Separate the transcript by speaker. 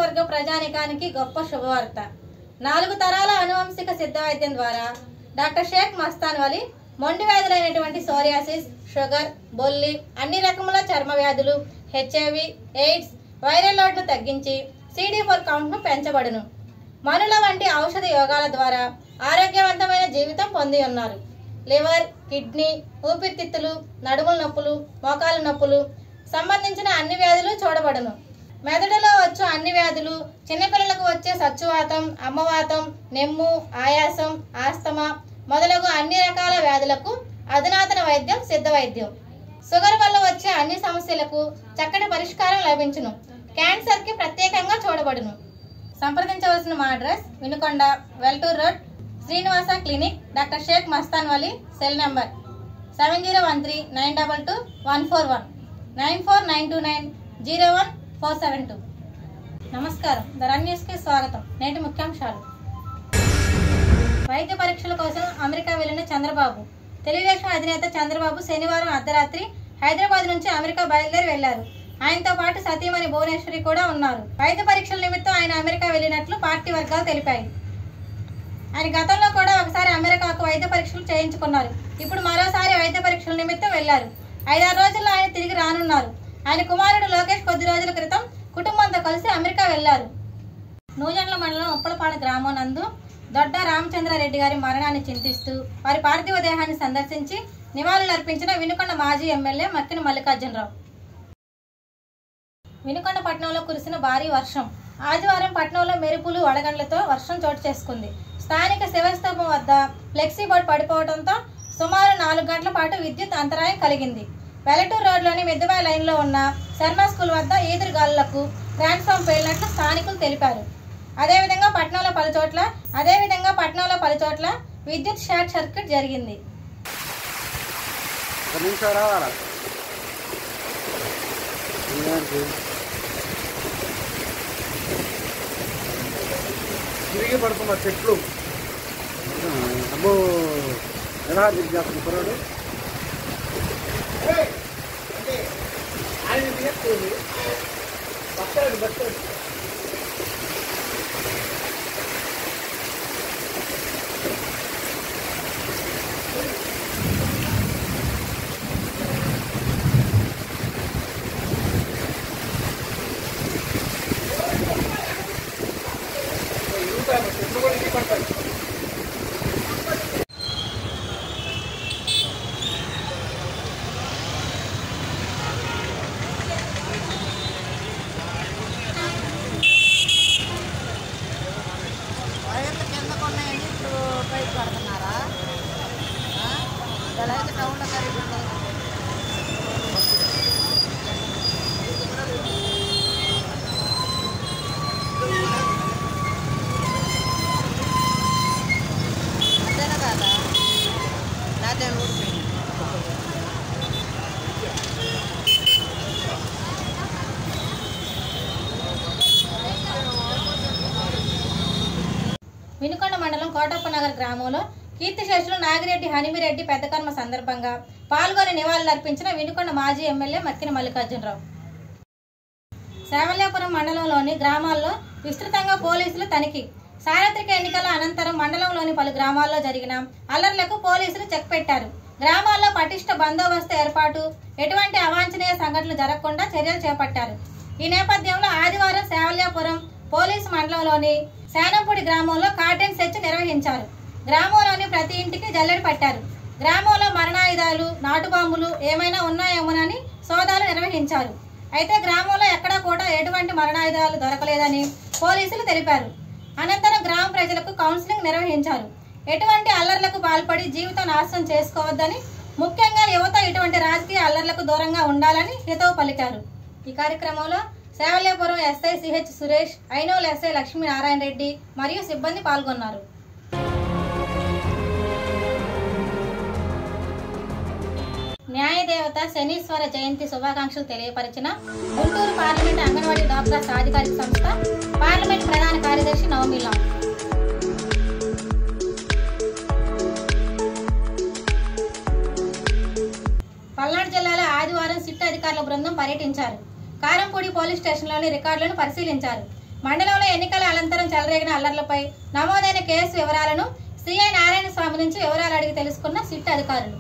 Speaker 1: నియోజకవర్గ ప్రజానికానికి గొప్ప శుభవార్త. 4 తరాల అనువంశిక సిద్ధ వైద్యం ద్వారా డాక్టర్ షేక్ మస్తాన్ వలి మొండి వ్యాధులైనటువంటి సోరియాసిస్, షుగర్, బొల్లి, అన్ని రకముల చర్మ వ్యాధులు, హెచ్ఐవి, ఎయిడ్స్, వైరల్ లోడ్ను తగ్గించి CD4 కౌంట్ను పెంచబడును. మనుల వంటి ఔషధ యోగాల ద్వారా ఆరోగ్యవంతమైన జీవితం పొంది ఉన్నారు. లివర్, కిడ్నీ, ఊపిరితిత్తులు, నడుముల నొప్పులు, మోకాలు నొప్పులు సంబంధించిన అన్ని వ్యాధులు చూడబడును. మెదడులో వచ్చు అన్ని వ్యాధులు, చిన్నపిల్లలకు వచ్చే సచ్చువాతం, అమ్మవాతం, నెమ్ము, ఆయాసం, ఆస్తమా మొదలగు అన్ని రకాల వ్యాధులకు అధునాతన వైద్యం సిద్ధ వైద్యం. షుగర్ వల్ల వచ్చే అన్ని సమస్యలకు చక్కటి పరిష్కారం లభించును. క్యాన్సర్కి ప్రత్యేకంగా చూడబడును. సంప్రదించవలసిన మా address Vinukonda, Veltur road, Srinivasa clinic, doctor Sheikh Mastan Vali. Cell number 7013922141 9492901472. నమస్కారం, ద రన్ న్యూస్కి స్వాగతం. నేటి ముఖ్యాంశాలు. వైద్య పరీక్షల కోసం అమెరికా వెళ్లిన చంద్రబాబు. తెలుగుదేశం అధినేత చంద్రబాబు శనివారం అర్ధరాత్రి హైదరాబాద్ నుంచి అమెరికా బయలుదేరి వెళ్లారు. ఆయనతో పాటు సతీమణి భువనేశ్వరి కూడా ఉన్నారు. వైద్య పరీక్షల నిమిత్తం ఆయన అమెరికా వెళ్లినట్లు పార్టీ వర్గాలు తెలిపాయి. ఆయన గతంలో కూడా ఒకసారి అమెరికాకు వైద్య పరీక్షలు చేయించుకున్నారు. ఇప్పుడు మరోసారి వైద్య పరీక్షల నిమిత్తం వెళ్లారు. 5-6 రోజుల్లో ఆయన తిరిగి రానున్నారు. ఆయన కుమారుడు లోకేష్ కొద్ది రోజుల క్రితం కుటుంబంతో కలిసి అమెరికా వెళ్లారు. నూజండ్ల మండలం ఉప్పలపాడు గ్రామం నందు దొడ్డ రామచంద్రారెడ్డి గారి మరణాన్ని చింతిస్తూ వారి పార్థివ దేహాన్ని సందర్శించి నివాళులర్పించిన వినుకొండ మాజీ ఎమ్మెల్యే మక్కిన మల్లికార్జునరావు. వినుకొండ పట్టణంలో కురిసిన భారీ వర్షం. ఆదివారం పట్టణంలో మెరుపులు, వడగండ్లతో వర్షం చోటు చేసుకుంది. స్థానిక శివస్తంభం వద్ద ఫ్లెక్సీ బోర్డు పడిపోవడంతో సుమారు 4 గంటల పాటు విద్యుత్ అంతరాయం కలిగింది. వెలటూరు రోడ్లోని మిద్దబాయి లైన్లో ఉన్న శర్మ స్కూల్ వద్ద ఈదురుగాలులకు ట్రాన్స్ఫార్మ్ పేలినట్లు స్థానికులు తెలిపారు. అదేవిధంగా పట్టణంలో పలుచోట్ల విద్యుత్ షార్ట్ సర్క్యూట్ జరిగింది.
Speaker 2: తిరిగి పడుతున్న చెట్లు అబ్బో ఎలా చేస్తున్న కుర్రాడు ఆయన తీసుకోండి బస్టాండ్ చెట్లు కూడా ఇంటి పడతాయి.
Speaker 3: వైర్లు కింద కొన్నాయండి, ఇప్పుడు పైకి పడుతున్నారా? అలాగే టౌన్లో ఖరీదు ఉంటుంది. అంతేనా కాదా? లేకపోతే ఊడిపోయింది.
Speaker 1: వినుకొండ మండలం కోటప్పనగర్ గ్రామంలో కీర్తిశేషులు నాగిరెడ్డి హనిమిరెడ్డి పెద్దకర్మ సందర్భంగా పాల్గొని నివాళులర్పించిన వినుకొండ మాజీ ఎమ్మెల్యే మక్కిన మల్లికార్జునరావు. శావల్యాపురం మండలంలోని గ్రామాల్లో విస్తృతంగా పోలీసులు తనిఖీ. సార్వత్రిక ఎన్నికల అనంతరం మండలంలోని పలు గ్రామాల్లో జరిగిన అల్లర్లకు పోలీసులు చెక్ పెట్టారు. గ్రామాల్లో పటిష్ట బందోబస్తు ఏర్పాటు, ఎటువంటి అవాంఛనీయ సంఘటనలు జరగకుండా చర్యలు చేపట్టారు. ఈ నేపథ్యంలో ఆదివారం శావల్యాపురం పోలీసు మండలంలోని శానంపూడి గ్రామంలో కార్డెన్ సెర్చ్ నిర్వహించారు. గ్రామంలోని ప్రతి ఇంటికి జల్లెడ పట్టారు. గ్రామంలో మరణాయుధాలు, నాటుబాంబులు ఏమైనా ఉన్నాయేమోనని సోదాలు నిర్వహించారు. అయితే గ్రామంలో ఎక్కడా కూడా ఎటువంటి మరణాయుధాలు దొరకలేదని పోలీసులు తెలిపారు. అనంతరం గ్రామ ప్రజలకు కౌన్సిలింగ్ నిర్వహించారు. ఎటువంటి అల్లర్లకు పాల్పడి జీవితం నాశనం చేసుకోవద్దని, ముఖ్యంగా యువత ఇటువంటి రాజకీయ అల్లర్లకు దూరంగా ఉండాలని హితవు పలికారు. ఈ కార్యక్రమంలో Savalyapuram SI CH Suresh, Ainol SI Lakshminarayana Reddy మరియు సిబ్బంది పాల్గొన్నారు. న్యాయదేవత శనీశ్వర జయంతి శుభాకాంక్షలు తెలియపరిచిన గుంటూరు పార్లమెంట్ అంగన్వాడీ డాక్టర్ సాధికారిక సంస్థ పార్లమెంట్ ప్రధాన కార్యదర్శి నవమిలా. పల్నాడు జిల్లాలో ఆదివారం సిట్ అధికారుల బృందం పర్యటించారు. కారంపూడి పోలీస్ స్టేషన్లోని రికార్డులను పరిశీలించారు. మండలంలో ఎన్నికల అనంతరం చెలరేగిన అల్లర్లపై నమోదైన కేసు వివరాలను సిఐ నారాయణ స్వామి నుంచి వివరాలు అడిగి తెలుసుకున్న సిట్ అధికారులు.